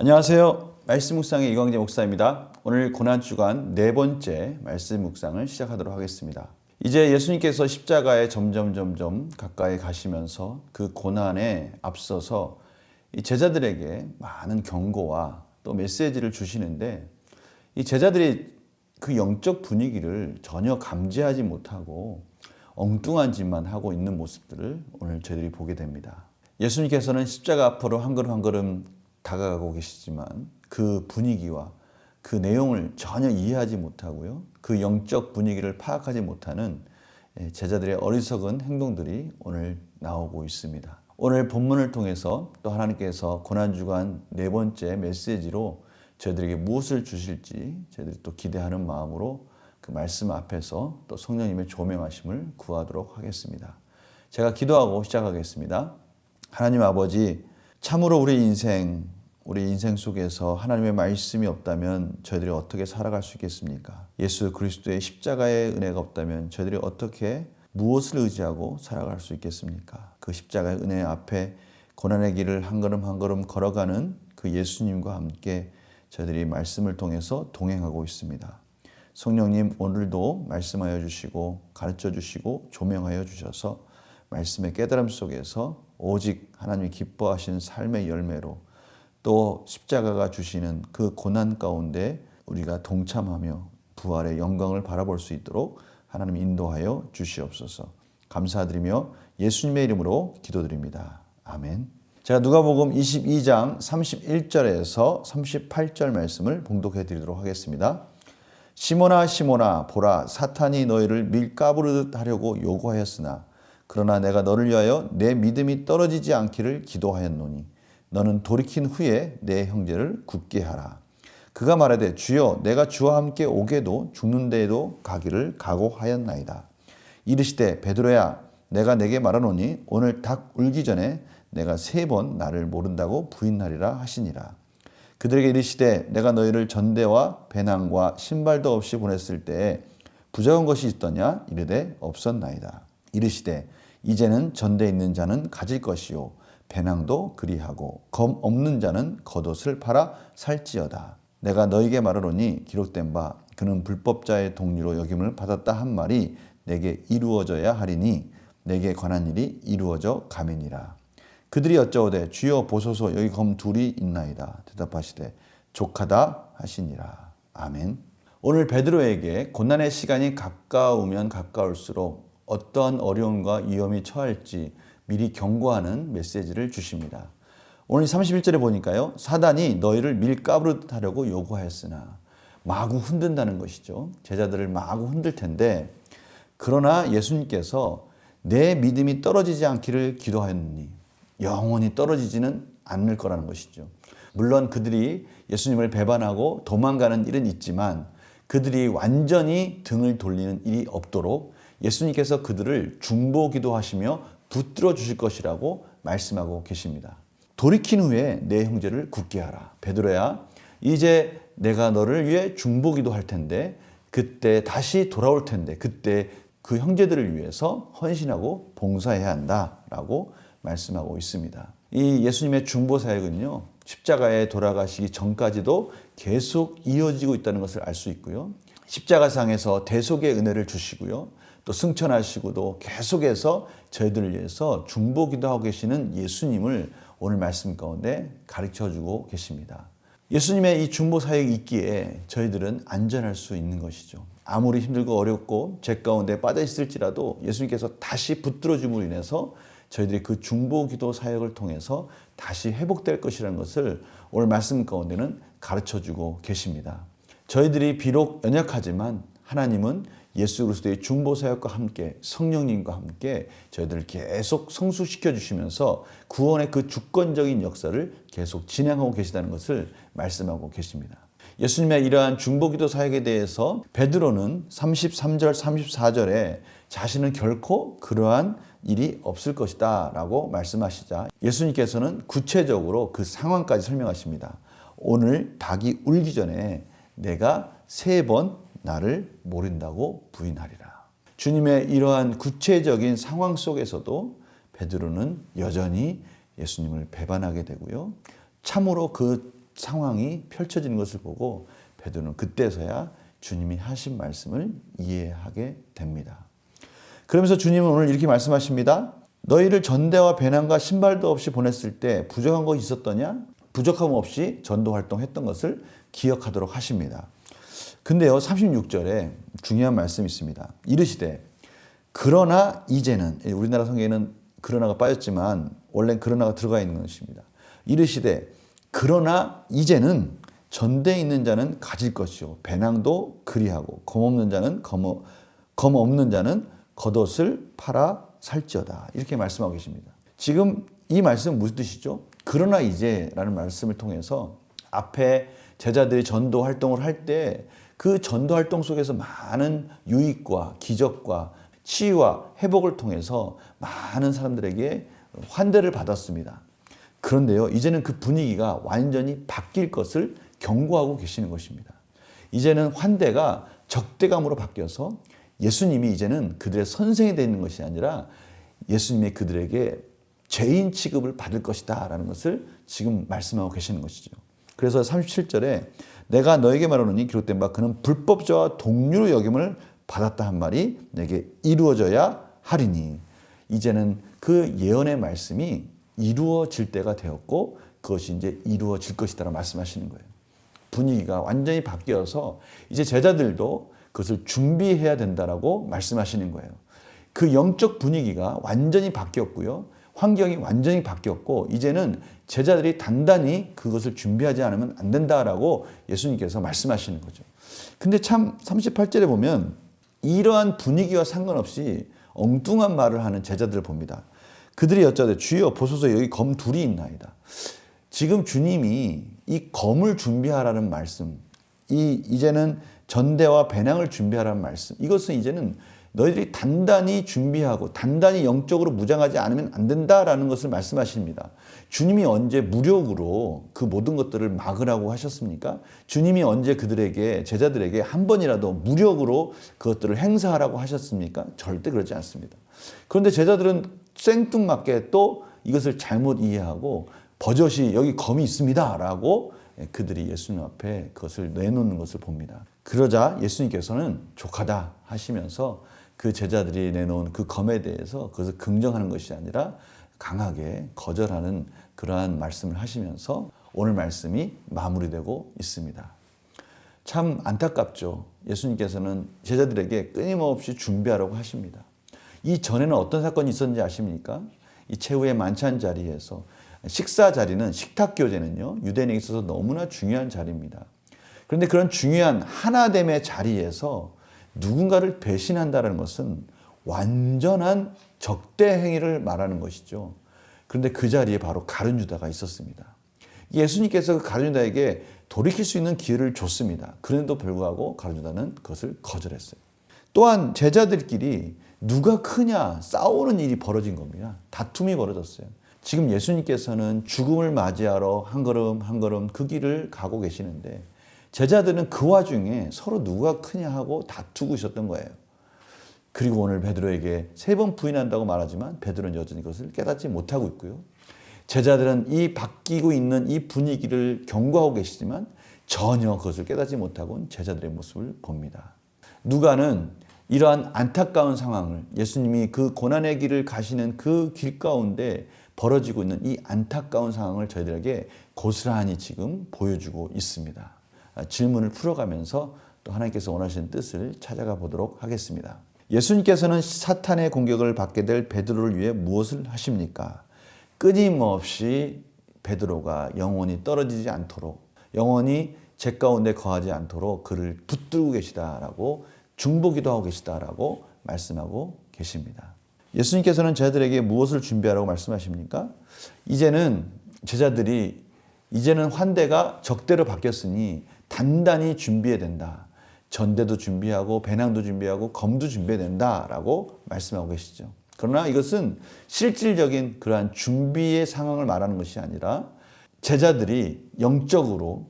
안녕하세요. 말씀 묵상의 이광재 목사입니다. 오늘 고난주간 네 번째 말씀 묵상을 시작하도록 하겠습니다. 이제 예수님께서 십자가에 점점 가까이 가시면서 그 고난에 앞서서 이 제자들에게 많은 경고와 또 메시지를 주시는데, 이 제자들이 그 영적 분위기를 전혀 감지하지 못하고 엉뚱한 짓만 하고 있는 모습들을 오늘 저희들이 보게 됩니다. 예수님께서는 십자가 앞으로 한 걸음 한 걸음 다가가고 계시지만 그 분위기와 그 내용을 전혀 이해하지 못하고요, 그 영적 분위기를 파악하지 못하는 제자들의 어리석은 행동들이 오늘 나오고 있습니다. 오늘 본문을 통해서 또 하나님께서 고난주간 네 번째 메시지로 저희들에게 무엇을 주실지 저희들이 또 기대하는 마음으로 그 말씀 앞에서 또 성령님의 조명하심을 구하도록 하겠습니다. 제가 기도하고 시작하겠습니다. 하나님 아버지, 참으로 우리 인생 속에서 하나님의 말씀이 없다면 저희들이 어떻게 살아갈 수 있겠습니까? 예수 그리스도의 십자가의 은혜가 없다면 저희들이 어떻게 무엇을 의지하고 살아갈 수 있겠습니까? 그 십자가의 은혜 앞에 고난의 길을 한 걸음 한 걸음 걸어가는 그 예수님과 함께 저희들이 말씀을 통해서 동행하고 있습니다. 성령님, 오늘도 말씀하여 주시고 가르쳐 주시고 조명하여 주셔서 말씀의 깨달음 속에서 오직 하나님이 기뻐하시는 삶의 열매로 또 십자가가 주시는 그 고난 가운데 우리가 동참하며 부활의 영광을 바라볼 수 있도록 하나님 인도하여 주시옵소서. 감사드리며 예수님의 이름으로 기도드립니다. 아멘. 제가 누가복음 22장 31절에서 38절 말씀을 봉독해 드리도록 하겠습니다. 시몬아 시몬아, 보라, 사탄이 너희를 밀가부르듯 하려고 요구하였으나 그러나 내가 너를 위하여 내 믿음이 떨어지지 않기를 기도하였노니 너는 돌이킨 후에 내 형제를 굳게 하라. 그가 말하되 주여, 내가 주와 함께 오게도 죽는 데에도 가기를 각오하였나이다. 이르시되 베드로야, 내가 내게 말하노니 오늘 닭 울기 전에 내가 3번 나를 모른다고 부인하리라 하시니라. 그들에게 이르시되 내가 너희를 전대와 배낭과 신발도 없이 보냈을 때에 부족한 것이 있더냐? 이르되 없었나이다. 이르시되 이제는 전대에 있는 자는 가질 것이요 배낭도 그리하고 검 없는 자는 겉옷을 팔아 살지어다. 내가 너에게 말하노니 기록된 바 그는 불법자의 동류로 여김을 받았다 한 말이 내게 이루어져야 하리니 내게 관한 일이 이루어져 가매니라. 그들이 여짜오되 주여 보소서, 여기 검 둘이 있나이다. 대답하시되 족하다 하시니라. 아멘. 오늘 베드로에게 고난의 시간이 가까우면 가까울수록 어떠한 어려움과 위험이 처할지 미리 경고하는 메시지를 주십니다. 오늘 31절에 보니까요, 사단이 너희를 밀가부르듯 하려고 요구하였으나, 마구 흔든다는 것이죠. 제자들을 마구 흔들 텐데, 그러나 예수님께서 내 믿음이 떨어지지 않기를 기도하였느니 영원히 떨어지지는 않을 거라는 것이죠. 물론 그들이 예수님을 배반하고 도망가는 일은 있지만 그들이 완전히 등을 돌리는 일이 없도록 예수님께서 그들을 중보기도 하시며 붙들어 주실 것이라고 말씀하고 계십니다. 돌이킨 후에 내 형제를 굳게 하라. 베드로야, 이제 내가 너를 위해 중보기도 할 텐데 그때 다시 돌아올 텐데 그때 그 형제들을 위해서 헌신하고 봉사해야 한다라고 말씀하고 있습니다. 이 예수님의 중보 사역은요, 십자가에 돌아가시기 전까지도 계속 이어지고 있다는 것을 알 수 있고요. 십자가상에서 대속의 은혜를 주시고요. 또 승천하시고도 계속해서 저희들을 위해서 중보기도 하고 계시는 예수님을 오늘 말씀 가운데 가르쳐주고 계십니다. 예수님의 이 중보 사역이 있기에 저희들은 안전할 수 있는 것이죠. 아무리 힘들고 어렵고 죄 가운데 빠져 있을지라도 예수님께서 다시 붙들어 줌으로 인해서 저희들이 그 중보기도 사역을 통해서 다시 회복될 것이라는 것을 오늘 말씀 가운데는 가르쳐주고 계십니다. 저희들이 비록 연약하지만 하나님은 예수 그리스도의 중보 사역과 함께 성령님과 함께 저희들을 계속 성숙시켜 주시면서 구원의 그 주권적인 역사를 계속 진행하고 계시다는 것을 말씀하고 계십니다. 예수님의 이러한 중보기도 사역에 대해서 베드로는 33절 34절에 자신은 결코 그러한 일이 없을 것이다 라고 말씀하시자 예수님께서는 구체적으로 그 상황까지 설명하십니다. 오늘 닭이 울기 전에 내가 3번 나를 모른다고 부인하리라. 주님의 이러한 구체적인 상황 속에서도 베드로는 여전히 예수님을 배반하게 되고요. 참으로 그 상황이 펼쳐지는 것을 보고 베드로는 그때서야 주님이 하신 말씀을 이해하게 됩니다. 그러면서 주님은 오늘 이렇게 말씀하십니다. 너희를 전대와 배낭과 신발도 없이 보냈을 때 부족한 것이 있었더냐? 부족함 없이 전도 활동했던 것을 기억하도록 하십니다. 근데요, 36절에 중요한 말씀이 있습니다. 이르시되 그러나 이제는, 우리나라 성경에는 그러나가 빠졌지만 원래는 그러나가 들어가 있는 것입니다. 이르시되 그러나 이제는 전대에 있는 자는 가질 것이요 배낭도 그리하고 검 없는 자는 겉옷을 팔아 살지어다. 이렇게 말씀하고 계십니다. 지금 이 말씀은 무슨 뜻이죠? 그러나 이제라는 말씀을 통해서 앞에 제자들이 전도 활동을 할 때 그 전도 활동 속에서 많은 유익과 기적과 치유와 회복을 통해서 많은 사람들에게 환대를 받았습니다. 그런데요, 이제는 그 분위기가 완전히 바뀔 것을 경고하고 계시는 것입니다. 이제는 환대가 적대감으로 바뀌어서 예수님이 이제는 그들의 선생이 되는 것이 아니라 예수님이 그들에게 죄인 취급을 받을 것이다 라는 것을 지금 말씀하고 계시는 것이죠. 그래서 37절에 내가 너에게 말하노니 기록된 바 그는 불법자와 동류로 여김을 받았다 한 말이 내게 이루어져야 하리니, 이제는 그 예언의 말씀이 이루어질 때가 되었고 그것이 이제 이루어질 것이다 라고 말씀하시는 거예요. 분위기가 완전히 바뀌어서 이제 제자들도 그것을 준비해야 된다라고 말씀하시는 거예요. 그 영적 분위기가 완전히 바뀌었고요. 환경이 완전히 바뀌었고 이제는 제자들이 단단히 그것을 준비하지 않으면 안 된다라고 예수님께서 말씀하시는 거죠. 근데 참 38절에 보면 이러한 분위기와 상관없이 엉뚱한 말을 하는 제자들을 봅니다. 그들이 여짜되 주여 보소서 여기 검 둘이 있나이다. 지금 주님이 이 검을 준비하라는 말씀, 이제는 전대와 배낭을 준비하라는 말씀, 이것은 이제는 너희들이 단단히 준비하고 단단히 영적으로 무장하지 않으면 안 된다라는 것을 말씀하십니다. 주님이 언제 무력으로 그 모든 것들을 막으라고 하셨습니까? 주님이 언제 그들에게, 제자들에게 한 번이라도 무력으로 그것들을 행사하라고 하셨습니까? 절대 그렇지 않습니다. 그런데 제자들은 생뚱맞게 또 이것을 잘못 이해하고 버젓이 여기 검이 있습니다 라고 그들이 예수님 앞에 그것을 내놓는 것을 봅니다. 그러자 예수님께서는 족하다 하시면서 그 제자들이 내놓은 그 검에 대해서 그것을 긍정하는 것이 아니라 강하게 거절하는 그러한 말씀을 하시면서 오늘 말씀이 마무리되고 있습니다. 참 안타깝죠. 예수님께서는 제자들에게 끊임없이 준비하라고 하십니다. 이 전에는 어떤 사건이 있었는지 아십니까? 이 최후의 만찬 자리에서 식사 자리는, 식탁 교제는요, 유대인에게 있어서 너무나 중요한 자리입니다. 그런데 그런 중요한 하나됨의 자리에서 누군가를 배신한다는 것은 완전한 적대 행위를 말하는 것이죠. 그런데 그 자리에 바로 가룟 유다가 있었습니다. 예수님께서 그 가룟 유다에게 돌이킬 수 있는 기회를 줬습니다. 그런데도 불구하고 가룟 유다는 그것을 거절했어요. 또한 제자들끼리 누가 크냐 싸우는 일이 벌어진 겁니다. 다툼이 벌어졌어요. 지금 예수님께서는 죽음을 맞이하러 한 걸음 한 걸음 그 길을 가고 계시는데 제자들은 그 와중에 서로 누가 크냐 하고 다투고 있었던 거예요. 그리고 오늘 베드로에게 3번 부인한다고 말하지만 베드로는 여전히 그것을 깨닫지 못하고 있고요. 제자들은 이 바뀌고 있는 이 분위기를 경고하고 계시지만 전혀 그것을 깨닫지 못하고 제자들의 모습을 봅니다. 누가는 이러한 안타까운 상황을, 예수님이 그 고난의 길을 가시는 그 길 가운데 벌어지고 있는 이 안타까운 상황을 저희들에게 고스란히 지금 보여주고 있습니다. 질문을 풀어가면서 또 하나님께서 원하시는 뜻을 찾아가 보도록 하겠습니다. 예수님께서는 사탄의 공격을 받게 될 베드로를 위해 무엇을 하십니까? 끊임없이 베드로가 영원히 떨어지지 않도록, 영원히 죄 가운데 거하지 않도록 그를 붙들고 계시다라고, 중보기도 하고 계시다라고 말씀하고 계십니다. 예수님께서는 제자들에게 무엇을 준비하라고 말씀하십니까? 이제는 제자들이, 이제는 환대가 적대로 바뀌었으니 단단히 준비해야 된다. 전대도 준비하고 배낭도 준비하고 검도 준비해야 된다라고 말씀하고 계시죠. 그러나 이것은 실질적인 그러한 준비의 상황을 말하는 것이 아니라 제자들이 영적으로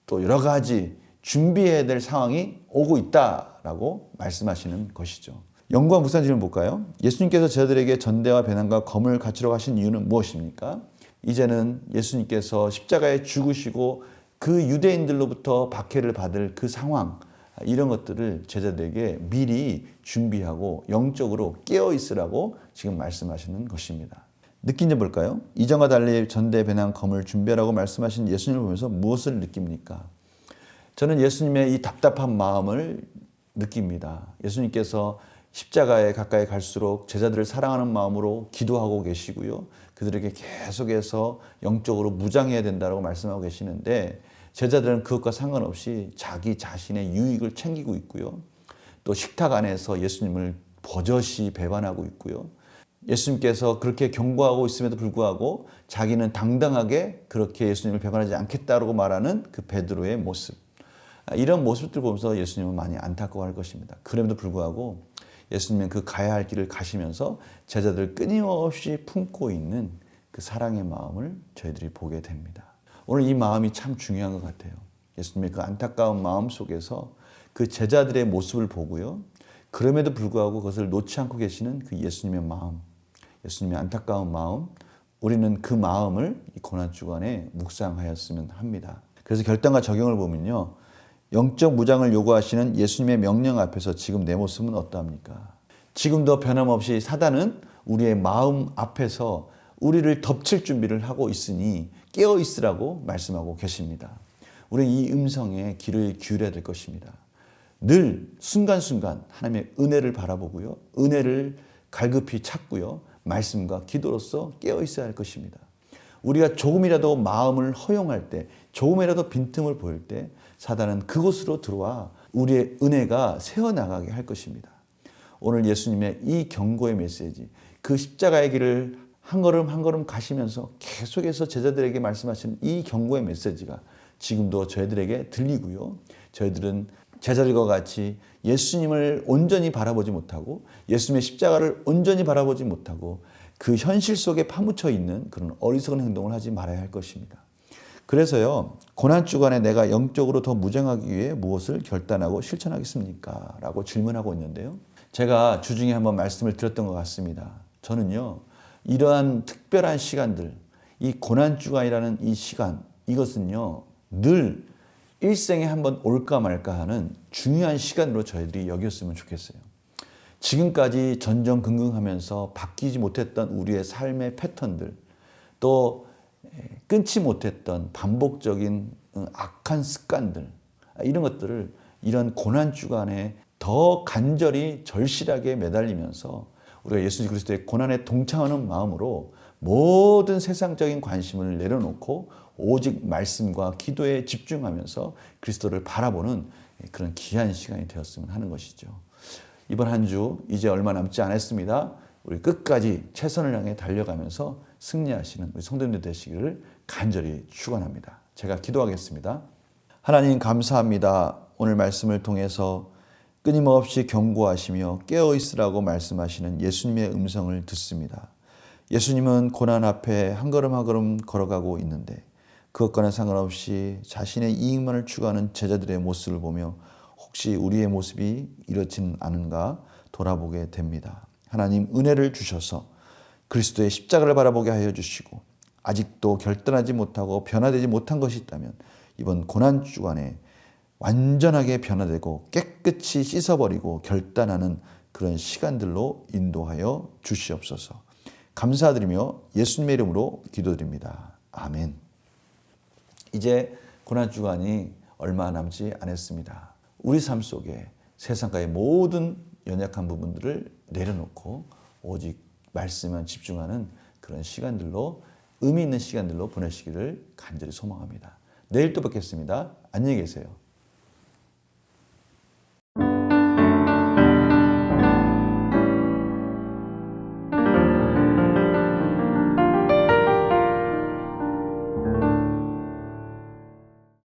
또 여러 가지 준비해야 될 상황이 오고 있다라고 말씀하시는 것이죠. 영과 묵상 질문 볼까요? 예수님께서 제자들에게 전대와 배낭과 검을 갖추러 가신 이유는 무엇입니까? 이제는 예수님께서 십자가에 죽으시고 그 유대인들로부터 박해를 받을 그 상황, 이런 것들을 제자들에게 미리 준비하고 영적으로 깨어 있으라고 지금 말씀하시는 것입니다. 느낀 점 볼까요? 이전과 달리 전대배낭 검을 준비하라고 말씀하신 예수님을 보면서 무엇을 느낍니까? 저는 예수님의 이 답답한 마음을 느낍니다. 예수님께서 십자가에 가까이 갈수록 제자들을 사랑하는 마음으로 기도하고 계시고요. 그들에게 계속해서 영적으로 무장해야 된다고 말씀하고 계시는데 제자들은 그것과 상관없이 자기 자신의 유익을 챙기고 있고요. 또 식탁 안에서 예수님을 버젓이 배반하고 있고요. 예수님께서 그렇게 경고하고 있음에도 불구하고 자기는 당당하게 그렇게 예수님을 배반하지 않겠다고 말하는 그 베드로의 모습. 이런 모습들 보면서 예수님은 많이 안타까워할 것입니다. 그럼에도 불구하고 예수님은 그 가야 할 길을 가시면서 제자들 끊임없이 품고 있는 그 사랑의 마음을 저희들이 보게 됩니다. 오늘 이 마음이 참 중요한 것 같아요. 예수님의 그 안타까운 마음 속에서 그 제자들의 모습을 보고요. 그럼에도 불구하고 그것을 놓지 않고 계시는 그 예수님의 마음, 예수님의 안타까운 마음, 우리는 그 마음을 이 고난주간에 묵상하였으면 합니다. 그래서 결단과 적용을 보면요. 영적 무장을 요구하시는 예수님의 명령 앞에서 지금 내 모습은 어떠합니까? 지금도 변함없이 사단은 우리의 마음 앞에서 우리를 덮칠 준비를 하고 있으니 깨어 있으라고 말씀하고 계십니다. 우리는 이 음성에 귀를 기울여야 될 것입니다. 늘 순간순간 하나님의 은혜를 바라보고요. 은혜를 갈급히 찾고요. 말씀과 기도로서 깨어 있어야 할 것입니다. 우리가 조금이라도 마음을 허용할 때, 조금이라도 빈틈을 보일 때 사단은 그곳으로 들어와 우리의 은혜가 새어나가게 할 것입니다. 오늘 예수님의 이 경고의 메시지, 그 십자가의 길을 한 걸음 한 걸음 가시면서 계속해서 제자들에게 말씀하시는 이 경고의 메시지가 지금도 저희들에게 들리고요. 저희들은 제자들과 같이 예수님을 온전히 바라보지 못하고 예수님의 십자가를 온전히 바라보지 못하고 그 현실 속에 파묻혀 있는 그런 어리석은 행동을 하지 말아야 할 것입니다. 그래서요, 고난주간에 내가 영적으로 더 무장하기 위해 무엇을 결단하고 실천하겠습니까? 라고 질문하고 있는데요. 제가 주중에 한번 말씀을 드렸던 것 같습니다. 저는요, 이러한 특별한 시간들, 이 고난주간이라는 이 시간, 이것은요, 늘 일생에 한번 올까 말까 하는 중요한 시간으로 저희들이 여겼으면 좋겠어요. 지금까지 전전긍긍하면서 바뀌지 못했던 우리의 삶의 패턴들, 또 끊지 못했던 반복적인 악한 습관들, 이런 것들을 이런 고난주간에 더 간절히 절실하게 매달리면서 우리가 예수 그리스도의 고난에 동참하는 마음으로 모든 세상적인 관심을 내려놓고 오직 말씀과 기도에 집중하면서 그리스도를 바라보는 그런 귀한 시간이 되었으면 하는 것이죠. 이번 한 주 이제 얼마 남지 않았습니다. 우리 끝까지 최선을 향해 달려가면서 승리하시는 우리 성도님들 되시기를 간절히 축원합니다. 제가 기도하겠습니다. 하나님 감사합니다. 오늘 말씀을 통해서 끊임없이 경고하시며 깨어 있으라고 말씀하시는 예수님의 음성을 듣습니다. 예수님은 고난 앞에 한 걸음 한 걸음 걸어가고 있는데 그것과는 상관없이 자신의 이익만을 추구하는 제자들의 모습을 보며 혹시 우리의 모습이 이렇지는 않은가 돌아보게 됩니다. 하나님 은혜를 주셔서 그리스도의 십자가를 바라보게 하여 주시고 아직도 결단하지 못하고 변화되지 못한 것이 있다면 이번 고난주간에 완전하게 변화되고 깨끗이 씻어버리고 결단하는 그런 시간들로 인도하여 주시옵소서. 감사드리며 예수님의 이름으로 기도드립니다. 아멘. 이제 고난주간이 얼마 남지 않았습니다. 우리 삶 속에 세상과의 모든 연약한 부분들을 내려놓고 오직 말씀만 집중하는 그런 시간들로 의미 있는 시간들로 보내시기를 간절히 소망합니다. 내일 또 뵙겠습니다. 안녕히 계세요.